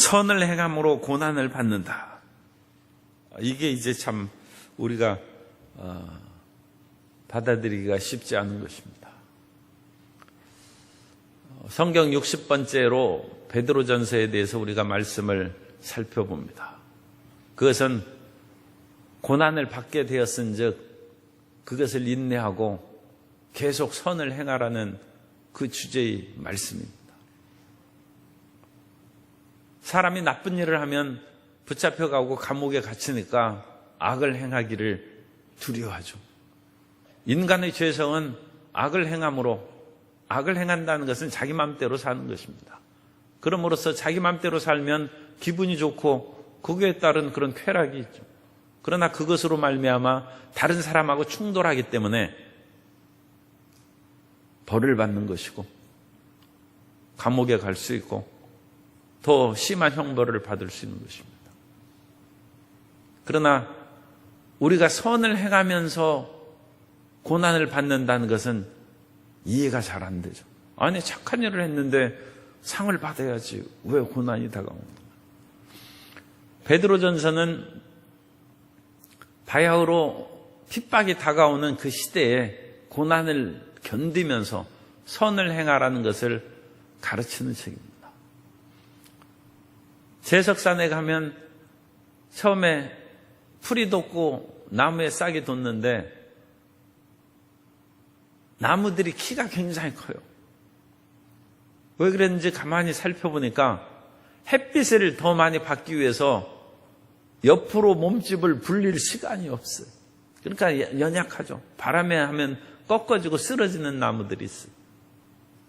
선을 행함으로 고난을 받는다. 이게 이제 참 우리가 받아들이기가 쉽지 않은 것입니다. 성경 60번째로 베드로전서에 대해서 우리가 말씀을 살펴봅니다. 그것은 고난을 받게 되었은즉 그것을 인내하고 계속 선을 행하라는 그 주제의 말씀입니다. 사람이 나쁜 일을 하면 붙잡혀가고 감옥에 갇히니까 악을 행하기를 두려워하죠. 인간의 죄성은 악을 행함으로, 악을 행한다는 것은 자기 마음대로 사는 것입니다. 그럼으로써 자기 마음대로 살면 기분이 좋고 거기에 따른 그런 쾌락이 있죠. 그러나 그것으로 말미암아 다른 사람하고 충돌하기 때문에 벌을 받는 것이고 감옥에 갈 수 있고 더 심한 형벌을 받을 수 있는 것입니다. 그러나 우리가 선을 행하면서 고난을 받는다는 것은 이해가 잘 안 되죠. 아니, 착한 일을 했는데 상을 받아야지 왜 고난이 다가오는 거야? 베드로전서는 바야흐로 핍박이 다가오는 그 시대에 고난을 견디면서 선을 행하라는 것을 가르치는 책입니다. 제석산에 가면 처음에 풀이 돋고 나무에 싹이 돋는데 나무들이 키가 굉장히 커요. 왜 그랬는지 가만히 살펴보니까 햇빛을 더 많이 받기 위해서 옆으로 몸집을 불릴 시간이 없어요. 그러니까 연약하죠. 바람에 하면 꺾어지고 쓰러지는 나무들이 있어요.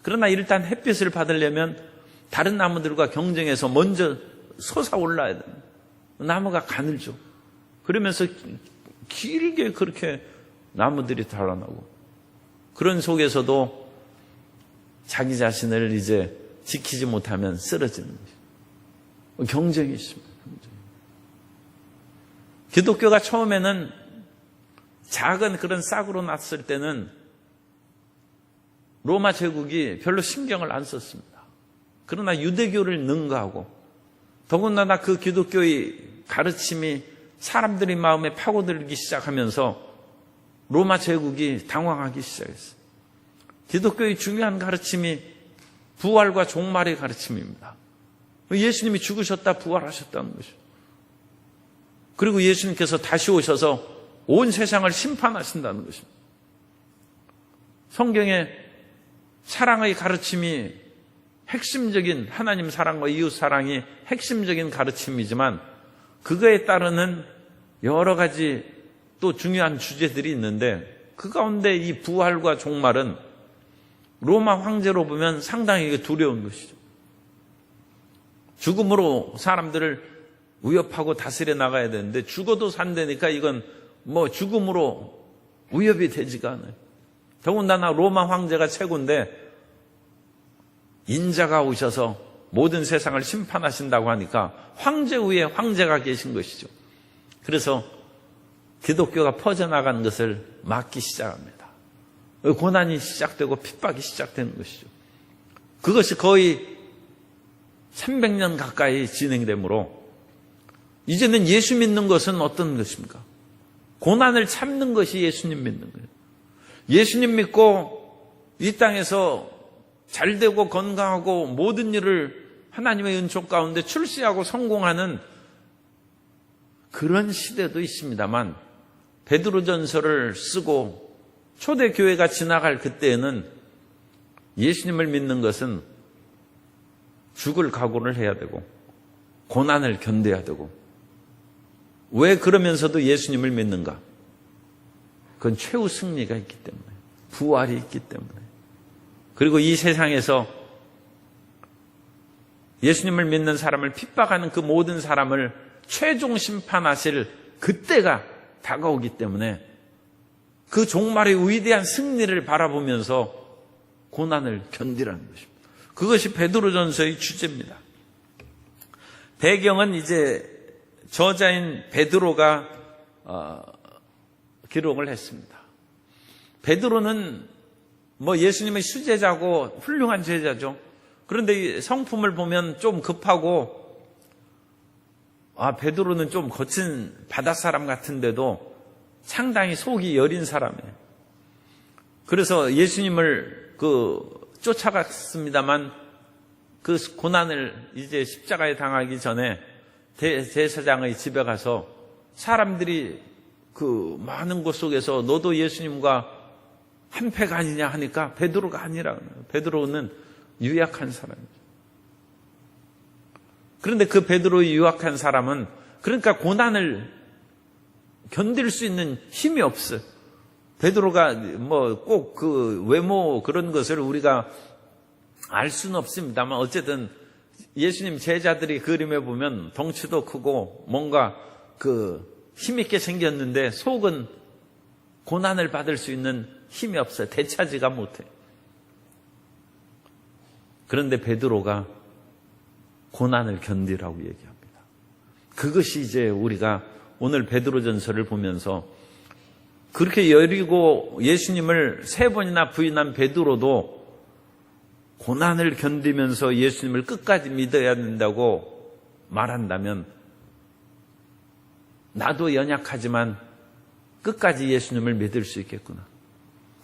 그러나 일단 햇빛을 받으려면 다른 나무들과 경쟁해서 먼저 솟아올라야 됩니다. 나무가 가늘죠. 그러면서 길게 그렇게 나무들이 달아나고 그런 속에서도 자기 자신을 이제 지키지 못하면 쓰러지는 거죠. 경쟁이 있습니다. 경쟁. 기독교가 처음에는 작은 그런 싹으로 났을 때는 로마 제국이 별로 신경을 안 썼습니다. 그러나 유대교를 능가하고 더군다나 그 기독교의 가르침이 사람들의 마음에 파고들기 시작하면서 로마 제국이 당황하기 시작했어요. 기독교의 중요한 가르침이 부활과 종말의 가르침입니다. 예수님이 죽으셨다 부활하셨다는 것이죠. 그리고 예수님께서 다시 오셔서 온 세상을 심판하신다는 것입니다. 성경에 사랑의 가르침이 핵심적인, 하나님 사랑과 이웃 사랑이 핵심적인 가르침이지만 그거에 따르는 여러 가지 또 중요한 주제들이 있는데 그 가운데 이 부활과 종말은 로마 황제로 보면 상당히 두려운 것이죠. 죽음으로 사람들을 위협하고 다스려 나가야 되는데 죽어도 산다니까 이건 뭐 죽음으로 위협이 되지가 않아요. 더군다나 로마 황제가 최고인데 인자가 오셔서 모든 세상을 심판하신다고 하니까 황제 위에 황제가 계신 것이죠. 그래서 기독교가 퍼져나가는 것을 막기 시작합니다. 고난이 시작되고 핍박이 시작되는 것이죠. 그것이 거의 300년 가까이 진행되므로 이제는 예수 믿는 것은 어떤 것입니까? 고난을 참는 것이 예수님 믿는 거예요. 예수님 믿고 이 땅에서 잘되고 건강하고 모든 일을 하나님의 은총 가운데 출세하고 성공하는 그런 시대도 있습니다만 베드로전서를 쓰고 초대교회가 지나갈 그때에는 예수님을 믿는 것은 죽을 각오를 해야 되고 고난을 견뎌야 되고 왜 그러면서도 예수님을 믿는가? 그건 최후 승리가 있기 때문에 부활이 있기 때문에 그리고 이 세상에서 예수님을 믿는 사람을 핍박하는 그 모든 사람을 최종 심판하실 그때가 다가오기 때문에 그 종말의 위대한 승리를 바라보면서 고난을 견디라는 것입니다. 그것이 베드로전서의 주제입니다. 배경은 이제 저자인 베드로가 기록을 했습니다. 베드로는 뭐 예수님의 수제자고 훌륭한 제자죠. 그런데 이 성품을 보면 좀 급하고 베드로는 좀 거친 바닷사람 같은데도 상당히 속이 여린 사람이에요. 그래서 예수님을 쫓아갔습니다만 그 고난을 이제 십자가에 당하기 전에 대제사장의 집에 가서 사람들이 그 많은 곳 속에서 너도 예수님과 한패가 아니냐 하니까 베드로가 아니라, 베드로는 유약한 사람이죠. 그런데 그 베드로의 유약한 사람은 그러니까 고난을 견딜 수 있는 힘이 없어요. 베드로가 뭐 꼭 그 외모 그런 것을 우리가 알 수는 없습니다만 어쨌든 예수님 제자들이 그림에 보면 덩치도 크고 뭔가 힘있게 생겼는데 속은 고난을 받을 수 있는 힘이 없어요. 되차지가 못해. 그런데 베드로가 고난을 견디라고 얘기합니다. 그것이 이제 우리가 오늘 베드로전서를 보면서 그렇게 여리고 예수님을 3번이나 부인한 베드로도 고난을 견디면서 예수님을 끝까지 믿어야 된다고 말한다면 나도 연약하지만 끝까지 예수님을 믿을 수 있겠구나.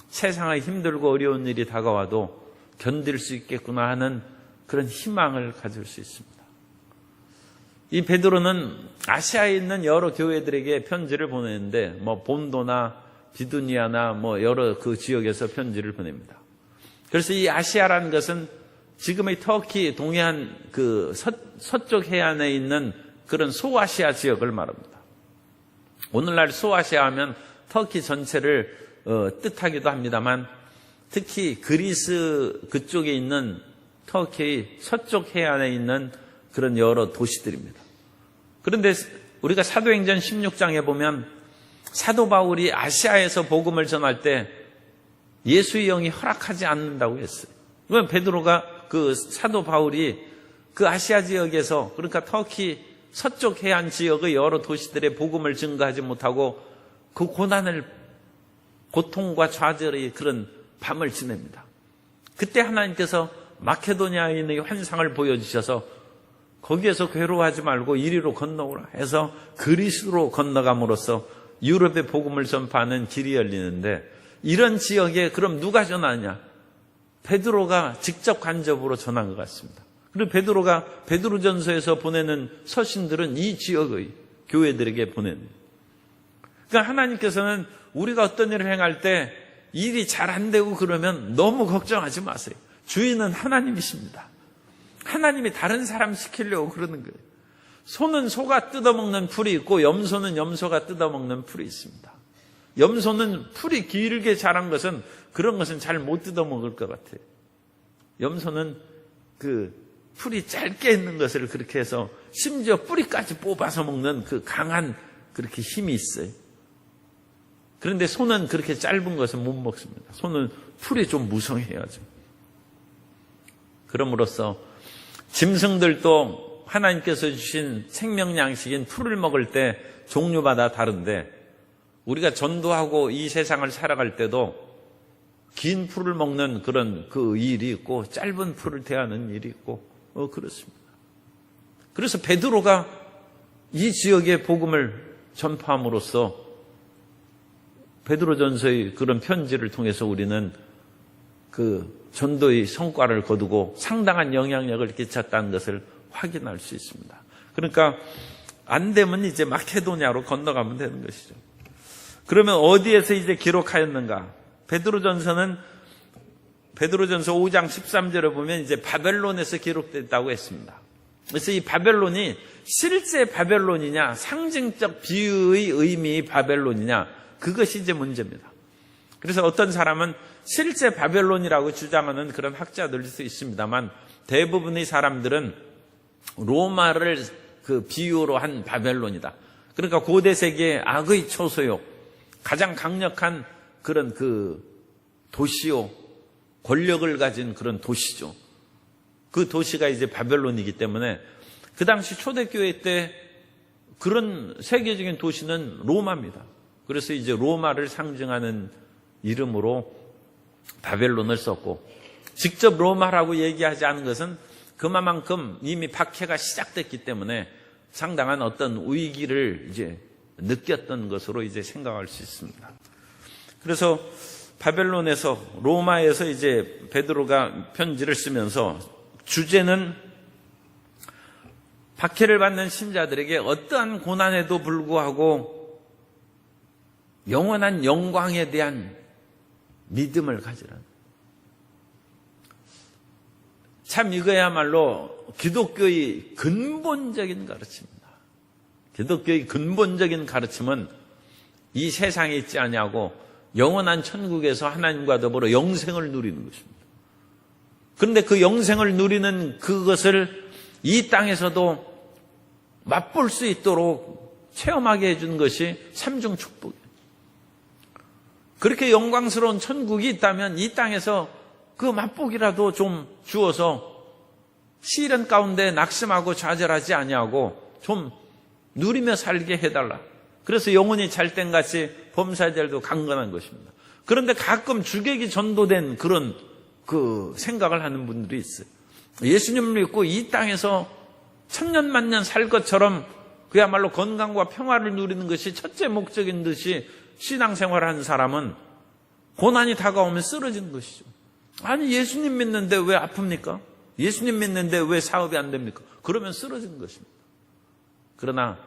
세상에 힘들고 어려운 일이 다가와도 견딜 수 있겠구나 하는 그런 희망을 가질 수 있습니다. 이 베드로는 아시아에 있는 여러 교회들에게 편지를 보내는데 본도나 비두니아나 여러 그 지역에서 편지를 보냅니다. 그래서 이 아시아라는 것은 지금의 터키 동해안 그 서쪽 해안에 있는 그런 소아시아 지역을 말합니다. 오늘날 소아시아 하면 터키 전체를 뜻하기도 합니다만 특히 그리스 그쪽에 있는 터키의 서쪽 해안에 있는 그런 여러 도시들입니다. 그런데 우리가 사도행전 16장에 보면 사도 바울이 아시아에서 복음을 전할 때 예수의 영이 허락하지 않는다고 했어요. 그러면 베드로가 사도 바울이 그 아시아 지역에서 그러니까 터키 서쪽 해안 지역의 여러 도시들의 복음을 증거하지 못하고 그 고통과 좌절의 그런 밤을 지냅니다. 그때 하나님께서 마케도니아인의 환상을 보여주셔서 거기에서 괴로워하지 말고 이리로 건너오라 해서 그리스로 건너감으로써 유럽의 복음을 전파하는 길이 열리는데 이런 지역에 그럼 누가 전하냐? 베드로가 직접 간접으로 전한 것 같습니다. 그리고 베드로가 베드로전서에서 보내는 서신들은 이 지역의 교회들에게 보내는. 그러니까 하나님께서는 우리가 어떤 일을 행할 때 일이 잘 안 되고 그러면 너무 걱정하지 마세요. 주인은 하나님이십니다. 하나님이 다른 사람 시키려고 그러는 거예요. 소는 소가 뜯어먹는 풀이 있고 염소는 염소가 뜯어먹는 풀이 있습니다. 염소는 풀이 길게 자란 것은 그런 것은 잘 못 뜯어먹을 것 같아요. 염소는 풀이 짧게 있는 것을 그렇게 해서 심지어 뿌리까지 뽑아서 먹는 그 강한 그렇게 힘이 있어요. 그런데 소는 그렇게 짧은 것은 못 먹습니다. 소는 풀이 좀 무성해야죠. 그럼으로써 짐승들도 하나님께서 주신 생명 양식인 풀을 먹을 때 종류마다 다른데 우리가 전도하고 이 세상을 살아갈 때도 긴 풀을 먹는 그런 그 일이 있고 짧은 풀을 대하는 일이 있고 그렇습니다. 그래서 베드로가 이 지역의 복음을 전파함으로써 베드로전서의 그런 편지를 통해서 우리는 그 전도의 성과를 거두고 상당한 영향력을 끼쳤다는 것을 확인할 수 있습니다. 그러니까 안 되면 이제 마케도니아로 건너가면 되는 것이죠. 그러면 어디에서 이제 기록하였는가? 베드로전서 5장 13절에 보면 이제 바벨론에서 기록됐다고 했습니다. 그래서 이 바벨론이 실제 바벨론이냐, 상징적 비유의 의미의 바벨론이냐, 그것이 이제 문제입니다. 그래서 어떤 사람은 실제 바벨론이라고 주장하는 그런 학자들일 수 있습니다만 대부분의 사람들은 로마를 그 비유로 한 바벨론이다. 그러니까 고대 세계의 악의 초소요, 가장 강력한 그런 그 도시요, 권력을 가진 그런 도시죠. 그 도시가 이제 바벨론이기 때문에 그 당시 초대교회 때 그런 세계적인 도시는 로마입니다. 그래서 이제 로마를 상징하는 이름으로 바벨론을 썼고, 직접 로마라고 얘기하지 않은 것은 그만큼 이미 박해가 시작됐기 때문에 상당한 어떤 위기를 이제 느꼈던 것으로 이제 생각할 수 있습니다. 그래서 바벨론에서 로마에서 이제 베드로가 편지를 쓰면서 주제는 박해를 받는 신자들에게 어떠한 고난에도 불구하고 영원한 영광에 대한 믿음을 가지라는. 참 이거야말로 기독교의 근본적인 가르침입니다. 기독교의 근본적인 가르침은 이 세상에 있지 아니하고 영원한 천국에서 하나님과 더불어 영생을 누리는 것입니다. 그런데 그 영생을 누리는 그것을 이 땅에서도 맛볼 수 있도록 체험하게 해준 것이 삼중 축복이에요. 그렇게 영광스러운 천국이 있다면 이 땅에서 그 맛보기라도 좀 주어서 시련 가운데 낙심하고 좌절하지 아니하고 좀 누리며 살게 해달라. 그래서 영혼이 잘된 같이 범사자들도 강건한 것입니다. 그런데 가끔 주객이 전도된 그런 그 생각을 하는 분들이 있어요. 예수님을 믿고 이 땅에서 천년 만년 살 것처럼 그야말로 건강과 평화를 누리는 것이 첫째 목적인 듯이 신앙생활을 하는 사람은 고난이 다가오면 쓰러지는 것이죠. 아니 예수님 믿는데 왜 아픕니까? 예수님 믿는데 왜 사업이 안 됩니까? 그러면 쓰러지는 것입니다. 그러나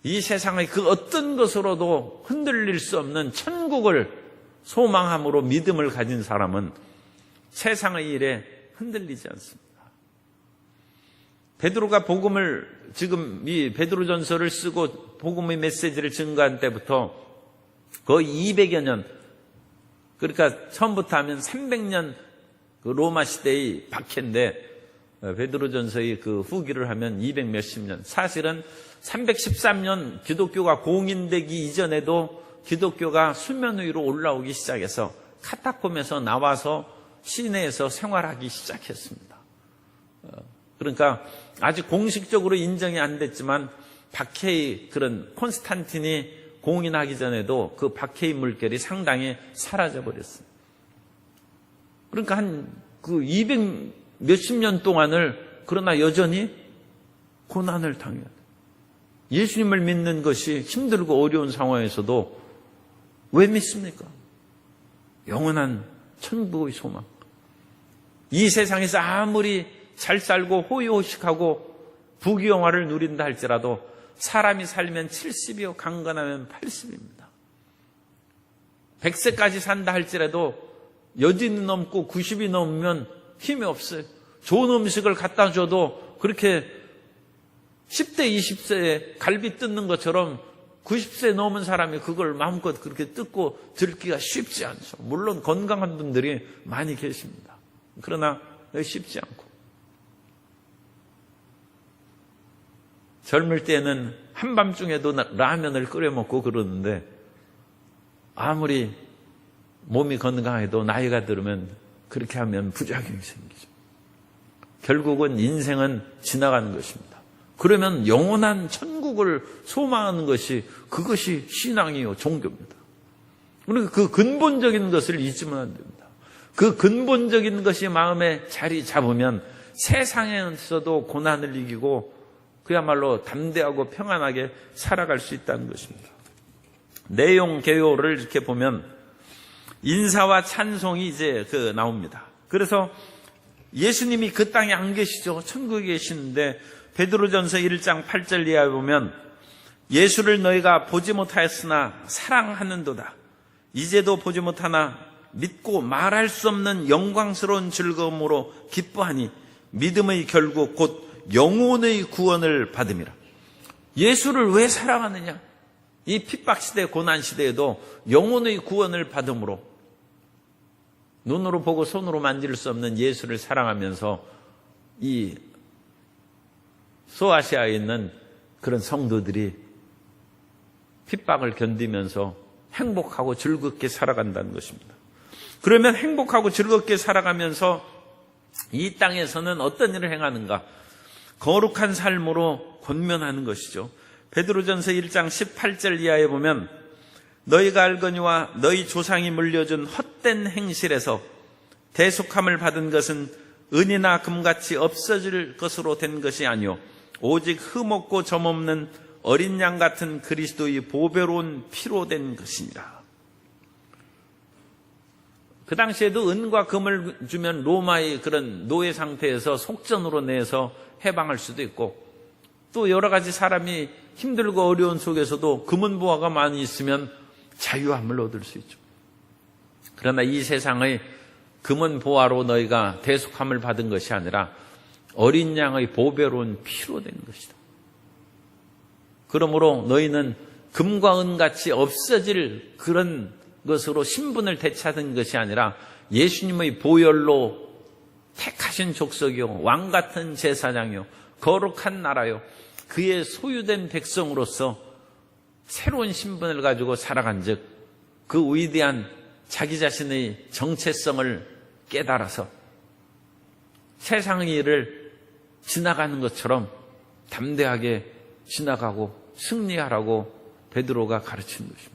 이 세상의 그 어떤 것으로도 흔들릴 수 없는 천국을 소망함으로 믿음을 가진 사람은 세상의 일에 흔들리지 않습니다. 베드로가 복음을 지금 이 베드로전서를 쓰고 복음의 메시지를 증거한 때부터 거의 200여 년, 그러니까 처음부터 하면 300년 그 로마 시대의 박해인데 베드로전서의 그 후기를 하면 200 몇십 년. 사실은 313년 기독교가 공인되기 이전에도 기독교가 수면 위로 올라오기 시작해서 카타콤에서 나와서 시내에서 생활하기 시작했습니다. 그러니까 아직 공식적으로 인정이 안 됐지만 박해의 그런 콘스탄틴이 공인하기 전에도 그 박해의 물결이 상당히 사라져 버렸어요. 그러니까 한 그 200 몇십 년 동안을 그러나 여전히 고난을 당해야 돼요. 예수님을 믿는 것이 힘들고 어려운 상황에서도 왜 믿습니까? 영원한 천국의 소망. 이 세상에서 아무리 잘 살고 호의호식하고 부귀영화를 누린다 할지라도 사람이 살면 70이요 강건하면 80입니다. 100세까지 산다 할지라도 여진이 넘고 90이 넘으면 힘이 없어요. 좋은 음식을 갖다 줘도 그렇게 10대 20세에 갈비 뜯는 것처럼 90세 넘은 사람이 그걸 마음껏 그렇게 뜯고 들기가 쉽지 않죠. 물론 건강한 분들이 많이 계십니다. 그러나 쉽지 않고 젊을 때는 한밤중에도 라면을 끓여 먹고 그러는데 아무리 몸이 건강해도 나이가 들으면 그렇게 하면 부작용이 생기죠. 결국은 인생은 지나가는 것입니다. 그러면 영원한 천국을 소망하는 것이 그것이 신앙이요 종교입니다. 그러니까 그 근본적인 것을 잊으면 안 됩니다. 그 근본적인 것이 마음에 자리 잡으면 세상에서도 고난을 이기고 그야말로 담대하고 평안하게 살아갈 수 있다는 것입니다. 내용 개요를 이렇게 보면 인사와 찬송이 이제 나옵니다. 그래서 예수님이 그 땅에 안 계시죠. 천국에 계시는데 베드로전서 1장 8절 이하에 보면 예수를 너희가 보지 못하였으나 사랑하는도다. 이제도 보지 못하나 믿고 말할 수 없는 영광스러운 즐거움으로 기뻐하니 믿음의 결국 곧 영혼의 구원을 받음이라. 예수를 왜 사랑하느냐? 이 핍박시대 고난시대에도 영혼의 구원을 받음으로 눈으로 보고 손으로 만질 수 없는 예수를 사랑하면서 이 소아시아에 있는 그런 성도들이 핍박을 견디면서 행복하고 즐겁게 살아간다는 것입니다. 그러면 행복하고 즐겁게 살아가면서 이 땅에서는 어떤 일을 행하는가? 거룩한 삶으로 권면하는 것이죠. 베드로전서 1장 18절 이하에 보면 너희가 알거니와 너희 조상이 물려준 헛된 행실에서 대속함을 받은 것은 은이나 금같이 없어질 것으로 된 것이 아니요 오직 흠없고 점없는 어린 양 같은 그리스도의 보배로운 피로 된 것이니라. 그 당시에도 은과 금을 주면 로마의 그런 노예 상태에서 속전으로 내서 해방할 수도 있고, 또 여러 가지 사람이 힘들고 어려운 속에서도 금은 보화가 많이 있으면 자유함을 얻을 수 있죠. 그러나 이 세상의 금은 보화로 너희가 대속함을 받은 것이 아니라 어린 양의 보배로운 피로 된 것이다. 그러므로 너희는 금과 은같이 없어질 그런 것으로 신분을 되찾은 것이 아니라 예수님의 보혈로 택하신 족속이요, 왕같은 제사장이요, 거룩한 나라요, 그의 소유된 백성으로서 새로운 신분을 가지고 살아간 즉, 그 위대한 자기 자신의 정체성을 깨달아서 세상의 일을 지나가는 것처럼 담대하게 지나가고 승리하라고 베드로가 가르치는 것입니다.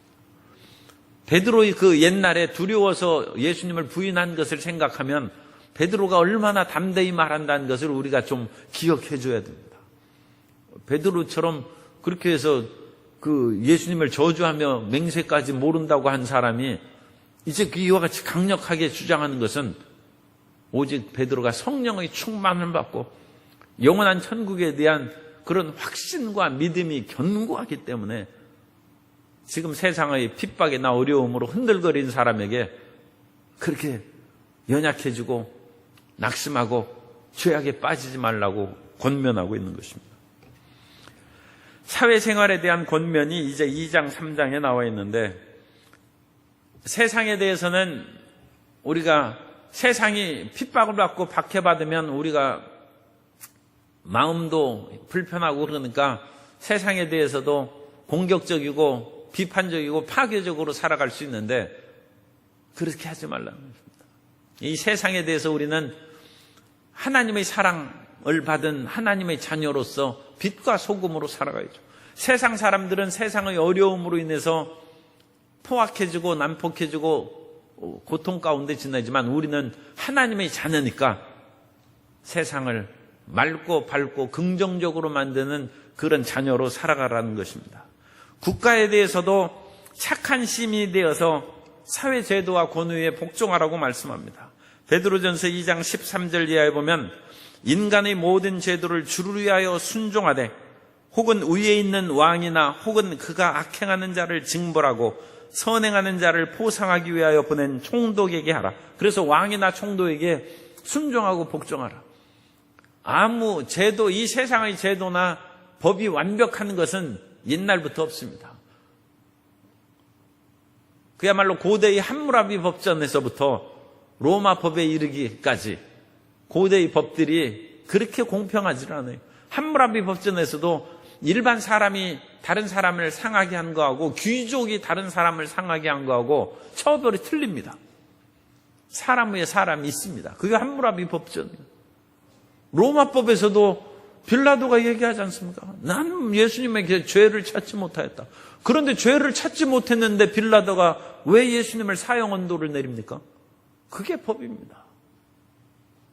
베드로의 그 옛날에 두려워서 예수님을 부인한 것을 생각하면 베드로가 얼마나 담대히 말한다는 것을 우리가 좀 기억해 줘야 됩니다. 베드로처럼 그렇게 해서 그 예수님을 저주하며 맹세까지 모른다고 한 사람이 이제 이와 같이 강력하게 주장하는 것은 오직 베드로가 성령의 충만을 받고 영원한 천국에 대한 그런 확신과 믿음이 견고하기 때문에 지금 세상의 핍박이나 어려움으로 흔들거리는 사람에게 그렇게 연약해지고 낙심하고 죄악에 빠지지 말라고 권면하고 있는 것입니다. 사회생활에 대한 권면이 이제 2장, 3장에 나와 있는데, 세상에 대해서는 우리가 세상이 핍박을 받고 박해받으면 우리가 마음도 불편하고 그러니까 세상에 대해서도 공격적이고 비판적이고 파괴적으로 살아갈 수 있는데 그렇게 하지 말라는 것입니다. 이 세상에 대해서 우리는 하나님의 사랑을 받은 하나님의 자녀로서 빛과 소금으로 살아가야죠. 세상 사람들은 세상의 어려움으로 인해서 포악해지고 난폭해지고 고통 가운데 지내지만 우리는 하나님의 자녀니까 세상을 맑고 밝고 긍정적으로 만드는 그런 자녀로 살아가라는 것입니다. 국가에 대해서도 착한 시민이 되어서 사회제도와 권위에 복종하라고 말씀합니다. 베드로전서 2장 13절 이하에 보면 인간의 모든 제도를 주를 위하여 순종하되 혹은 위에 있는 왕이나 혹은 그가 악행하는 자를 징벌하고 선행하는 자를 포상하기 위하여 보낸 총독에게 하라. 그래서 왕이나 총독에게 순종하고 복종하라. 아무 제도, 이 세상의 제도나 법이 완벽한 것은 옛날부터 없습니다. 그야말로 고대의 함무라비 법전에서부터 로마 법에 이르기까지 고대의 법들이 그렇게 공평하지 않아요. 함무라비 법전에서도 일반 사람이 다른 사람을 상하게 한 거하고 귀족이 다른 사람을 상하게 한 거하고 처벌이 틀립니다. 사람 위에 사람이 있습니다. 그게 함무라비 법전이에요. 로마법에서도 빌라도가 얘기하지 않습니까? 난 예수님에게 죄를 찾지 못하였다. 그런데 죄를 찾지 못했는데 빌라도가 왜 예수님을 사형언도를 내립니까? 그게 법입니다.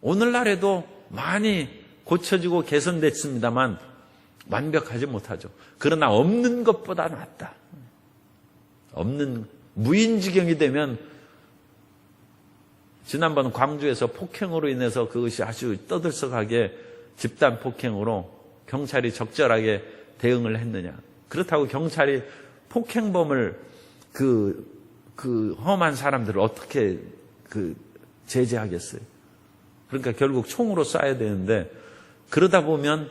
오늘날에도 많이 고쳐지고 개선됐습니다만 완벽하지 못하죠. 그러나 없는 것보다 낫다. 없는 무인지경이 되면 지난번 광주에서 폭행으로 인해서 그것이 아주 떠들썩하게 집단 폭행으로 경찰이 적절하게 대응을 했느냐. 그렇다고 경찰이 폭행범을 그 험한 사람들을 어떻게 제재하겠어요. 그러니까 결국 총으로 쏴야 되는데 그러다 보면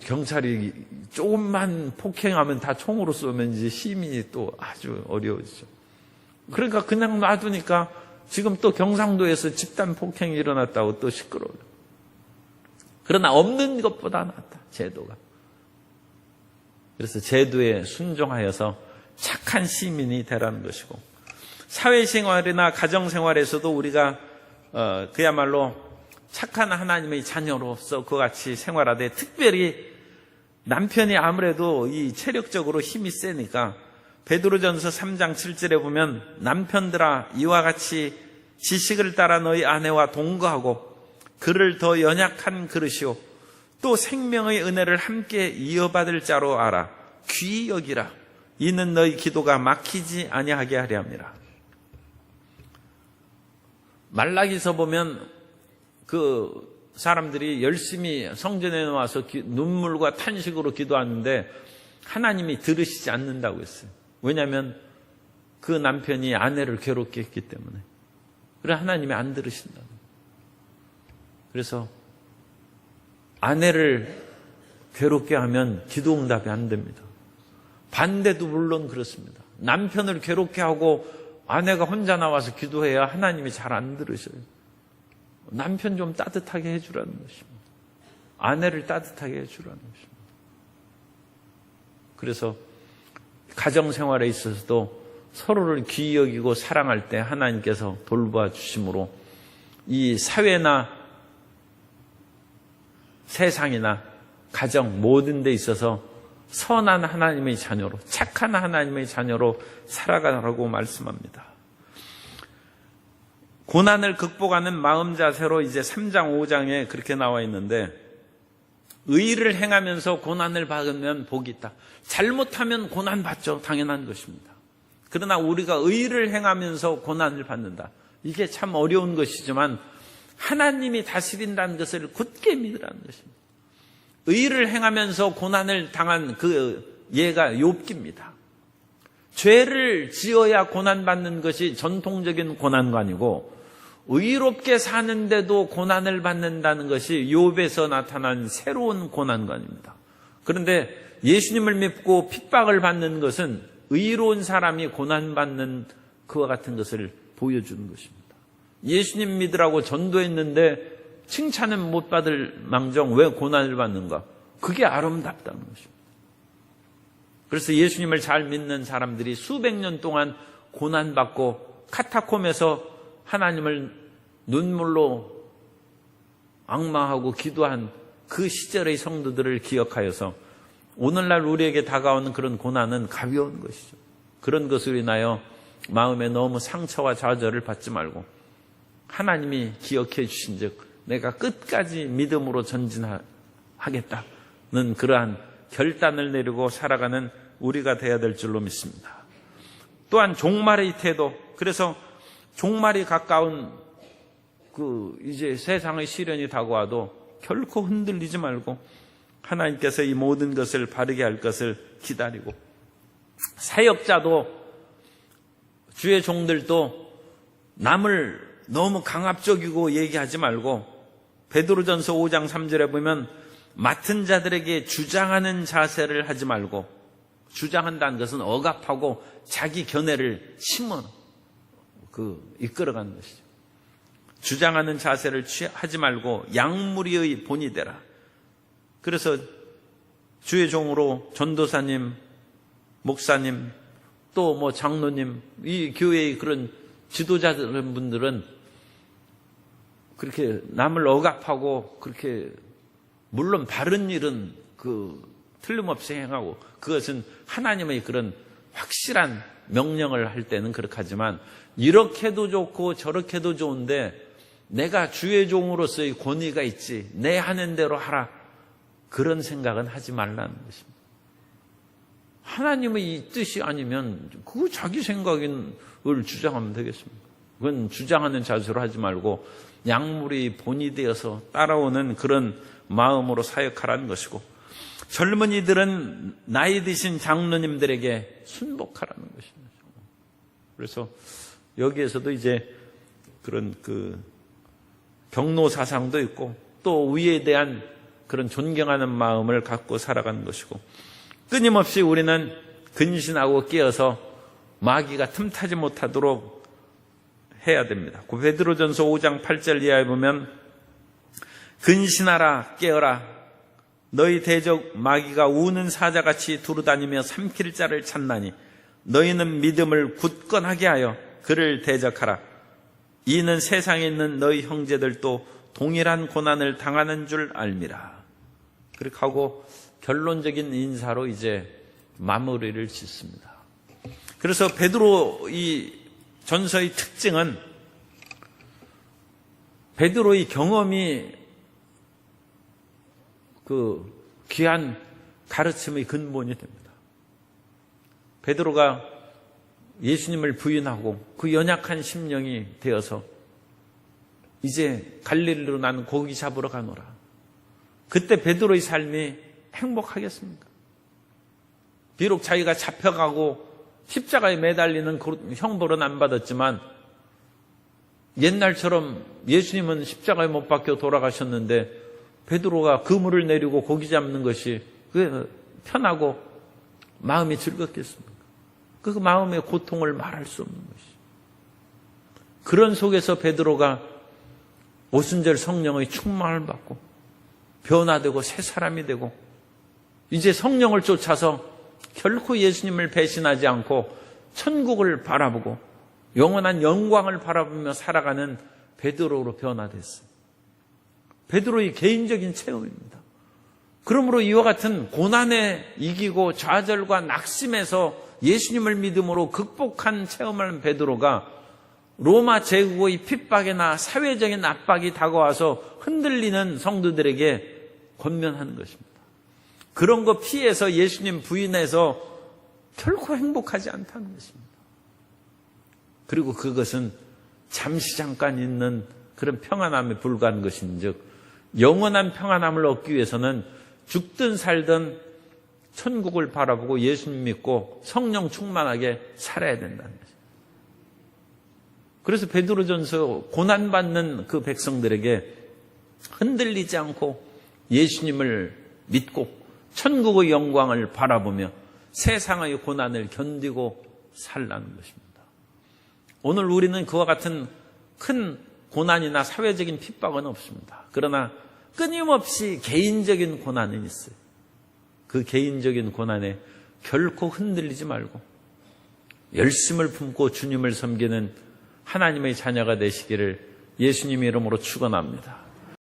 경찰이 조금만 폭행하면 다 총으로 쏘면 이제 시민이 또 아주 어려워지죠. 그러니까 그냥 놔두니까 지금 또 경상도에서 집단 폭행이 일어났다고 또 시끄러워요. 그러나 없는 것보다 낫다, 제도가. 그래서 제도에 순종하여서 착한 시민이 되라는 것이고, 사회생활이나 가정생활에서도 우리가 그야말로 착한 하나님의 자녀로서 그같이 생활하되, 특별히 남편이 아무래도 이 체력적으로 힘이 세니까 베드로전서 3장 7절에 보면 남편들아 이와 같이 지식을 따라 너희 아내와 동거하고 그를 더 연약한 그릇이요 또 생명의 은혜를 함께 이어받을 자로 알아. 귀히 여기라. 이는 너희 기도가 막히지 아니하게 하려 함이라. 말라기서 보면 그 사람들이 열심히 성전에 나와서 눈물과 탄식으로 기도하는데 하나님이 들으시지 않는다고 했어요. 왜냐하면 그 남편이 아내를 괴롭게 했기 때문에. 그래 하나님이 안 들으신다. 그래서 아내를 괴롭게 하면 기도 응답이 안 됩니다. 반대도 물론 그렇습니다. 남편을 괴롭게 하고 아내가 혼자 나와서 기도해야 하나님이 잘 안 들으셔요. 남편 좀 따뜻하게 해주라는 것입니다. 아내를 따뜻하게 해주라는 것입니다. 그래서 가정생활에 있어서도 서로를 귀히 여기고 사랑할 때 하나님께서 돌봐 주심으로 이 사회나 세상이나 가정 모든 데 있어서 선한 하나님의 자녀로, 착한 하나님의 자녀로 살아가라고 말씀합니다. 고난을 극복하는 마음 자세로 이제 3장, 5장에 그렇게 나와 있는데, 의를 행하면서 고난을 받으면 복이 있다. 잘못하면 고난 받죠. 당연한 것입니다. 그러나 우리가 의를 행하면서 고난을 받는다. 이게 참 어려운 것이지만 하나님이 다스린다는 것을 굳게 믿으라는 것입니다. 의를 행하면서 고난을 당한 그 예가 욥기입니다. 죄를 지어야 고난받는 것이 전통적인 고난관이고 의롭게 사는데도 고난을 받는다는 것이 욥에서 나타난 새로운 고난관입니다. 그런데 예수님을 믿고 핍박을 받는 것은 의로운 사람이 고난받는 그와 같은 것을 보여주는 것입니다. 예수님 믿으라고 전도했는데 칭찬은 못 받을 망정 왜 고난을 받는가? 그게 아름답다는 것입니다. 그래서 예수님을 잘 믿는 사람들이 수백 년 동안 고난받고 카타콤에서 하나님을 눈물로 앙망하고 기도한 그 시절의 성도들을 기억하여서 오늘날 우리에게 다가오는 그런 고난은 가벼운 것이죠. 그런 것으로 인하여 마음에 너무 상처와 좌절을 받지 말고 하나님이 기억해 주신 즉 내가 끝까지 믿음으로 전진하겠다는 그러한 결단을 내리고 살아가는 우리가 되어야 될 줄로 믿습니다. 또한 종말의 태도, 그래서 종말이 가까운 이제 세상의 시련이 다가와도 결코 흔들리지 말고 하나님께서 이 모든 것을 바르게 할 것을 기다리고, 사역자도 주의 종들도 남을 너무 강압적이고 얘기하지 말고 베드로전서 5장 3절에 보면 맡은 자들에게 주장하는 자세를 하지 말고, 주장한다는 것은 억압하고 자기 견해를 심어 이끌어가는 것이죠. 주장하는 자세를 하지 말고 양무리의 본이 되라. 그래서 주의 종으로 전도사님, 목사님, 또 장로님, 이 교회의 그런 지도자분들은 그렇게 남을 억압하고 그렇게 물론 바른 일은 틀림없이 행하고 그것은 하나님의 그런 확실한 명령을 할 때는 그렇게 하지만 이렇게도 좋고 저렇게도 좋은데 내가 주의 종으로서의 권위가 있지 내 하는 대로 하라 그런 생각은 하지 말라는 것입니다. 하나님의 이 뜻이 아니면 그거 자기 생각을 주장하면 되겠습니다. 그건 주장하는 자세로 하지 말고 약물이 본이 되어서 따라오는 그런 마음으로 사역하라는 것이고, 젊은이들은 나이 드신 장로님들에게 순복하라는 것입니다. 그래서 여기에서도 이제 그런 경로 사상도 있고 또 위에 대한 그런 존경하는 마음을 갖고 살아가는 것이고, 끊임없이 우리는 근신하고 깨어서 마귀가 틈타지 못하도록 해야 됩니다. 베드로전서 5장 8절 이하에 보면 근신하라 깨어라 너희 대적 마귀가 우는 사자같이 두루다니며 삼킬 자를 찾나니 너희는 믿음을 굳건하게 하여 그를 대적하라. 이는 세상에 있는 너희 형제들도 동일한 고난을 당하는 줄 알미라. 그렇게 하고 결론적인 인사로 이제 마무리를 짓습니다. 그래서 베드로 이 전서의 특징은 베드로의 경험이 그 귀한 가르침의 근본이 됩니다. 베드로가 예수님을 부인하고 그 연약한 심령이 되어서 이제 갈릴리로 나는 고기 잡으러 가노라. 그때 베드로의 삶이 행복하겠습니까? 비록 자기가 잡혀가고 십자가에 매달리는 형벌은 안 받았지만 옛날처럼 예수님은 십자가에 못 박혀 돌아가셨는데 베드로가 그물을 내리고 고기 잡는 것이 편하고 마음이 즐겁겠습니까? 그 마음의 고통을 말할 수 없는 것이죠. 그런 속에서 베드로가 오순절 성령의 충만을 받고 변화되고 새 사람이 되고 이제 성령을 쫓아서 결코 예수님을 배신하지 않고 천국을 바라보고 영원한 영광을 바라보며 살아가는 베드로로 변화됐어요. 베드로의 개인적인 체험입니다. 그러므로 이와 같은 고난에 이기고 좌절과 낙심에서 예수님을 믿음으로 극복한 체험을 한 베드로가 로마 제국의 핍박이나 사회적인 압박이 다가와서 흔들리는 성도들에게 권면하는 것입니다. 그런 거 피해서 예수님 부인해서 결코 행복하지 않다는 것입니다. 그리고 그것은 잠시 잠깐 있는 그런 평안함에 불과한 것인즉 영원한 평안함을 얻기 위해서는 죽든 살든 천국을 바라보고 예수님 믿고 성령 충만하게 살아야 된다는 것입니다. 그래서 베드로전서 고난받는 그 백성들에게 흔들리지 않고 예수님을 믿고 천국의 영광을 바라보며 세상의 고난을 견디고 살라는 것입니다. 오늘 우리는 그와 같은 큰 고난이나 사회적인 핍박은 없습니다. 그러나 끊임없이 개인적인 고난은 있어요. 그 개인적인 고난에 결코 흔들리지 말고 열심을 품고 주님을 섬기는 하나님의 자녀가 되시기를 예수님의 이름으로 축원합니다.